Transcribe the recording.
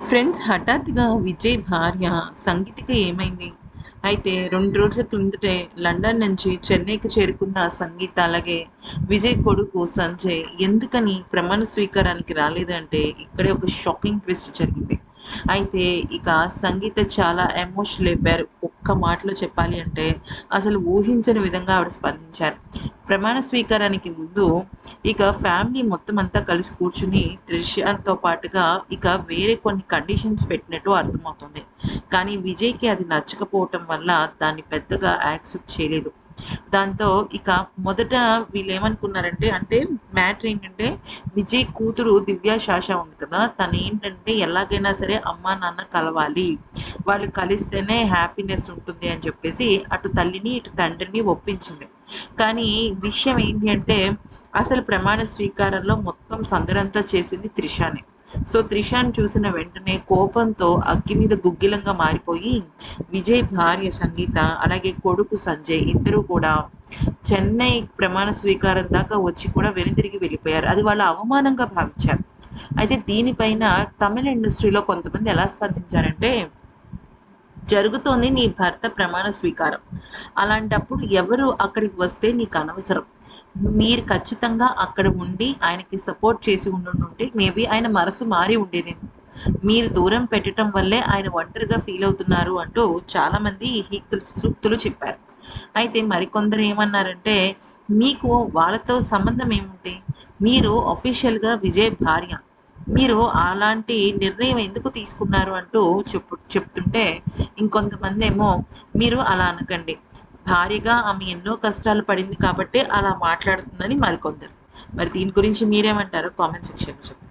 Friends హఠాత్తుగా విజయ్ భార్య సంగీతకి ఏమైంది? అయితే 2 రోజుల కిందటే లండన్ నుంచి చెన్నైకి చేరుకున్న సంగీత, అలాగే విజయ్ కొడుకు సంజయ్ ఎందుకని ప్రమాణ స్వీకారానికి రాలేదంటే ఇక్కడే ఒక షాకింగ్ ట్విస్ట్ జరిగింది. అయితే ఇక సంగీత చాలా ఎమోషనల్ అయిపోయారు. ఒక్క మాటలో చెప్పాలి అంటే అసలు ఊహించని విధంగా ఆవిడ స్పందించారు. ప్రమాణ స్వీకారానికి ముందు ఇక ఫ్యామిలీ మొత్తం అంతా కలిసి కూర్చుని త్రిషతో పాటుగా ఇక వేరే కొన్ని కండిషన్స్ పెట్టినట్టు అర్థమవుతుంది. కానీ విజయ్‌కి అది నచ్చకపోవటం వల్ల దాన్ని పెద్దగా యాక్సెప్ట్ చేయలేదు. దాంతో ఇక మొదట వీళ్ళేమనుకున్నారంటే అంటే మ్యాటర్ ఏంటంటే విజయ్ కూతురు దివ్య శాష ఉంది కదా! తనేంటంటే ఎలాగైనా సరే అమ్మా, నాన్న కలవాలి. వాళ్ళు కలిస్తేనే హ్యాపీనెస్ ఉంటుంది అని చెప్పేసి అటు తల్లిని, ఇటు తండ్రిని ఒప్పించింది. కానీ విషయం ఏంటి అంటే అసలు ప్రమాణ స్వీకారంలో మొత్తం సందడంతా చేసింది త్రిషానే. సో, త్రిషాని చూసిన వెంటనే కోపంతో అగ్గి మీద గుగ్గిలంగా మారిపోయి విజయ్ భార్య సంగీత, అలాగే కొడుకు సంజయ్ ఇద్దరూ కూడా చెన్నై ప్రమాణ స్వీకారం దాకా వచ్చి కూడా వెనుతిరిగి వెళ్ళిపోయారు. అది వాళ్ళ అవమానంగా భావించారు. అయితే దీనిపైన తమిళ ఇండస్ట్రీలో కొంతమంది ఎలా స్పందించారంటే, జరుగుతోంది నీ భర్త ప్రమాణ స్వీకారం. అలాంటప్పుడు ఎవరు అక్కడికి వస్తే నీకనవసరం. మీరు ఖచ్చితంగా అక్కడ ఉండి ఆయనకి సపోర్ట్ చేసి ఉండుంటే మేబీ ఆయన మనసు మారి ఉండేదేమో. మీరు దూరం పెట్టటం వల్లే ఆయన ఒంటరిగా ఫీల్ అవుతున్నారు అంటూ చాలామంది హితులు సూక్తులు చెప్పారు. అయితే మరికొందరు ఏమన్నారంటే, మీకు వాళ్ళతో సంబంధం ఏముంది? మీరు అఫీషియల్‌గా విజయ్ భార్య. మీరు అలాంటి నిర్ణయం ఎందుకు తీసుకున్నారు అంటూ చెప్తుంటే, ఇంకొంతమందేమో మీరు అలా అనకండి. భార్యగా ఆమె ఎన్నో కష్టాలు పడింది కాబట్టే అలా మాట్లాడుతుందని మరికొందరు. మరి దీని గురించి మీరేమంటారో కామెంట్ సెక్షన్‌లో చెప్పండి.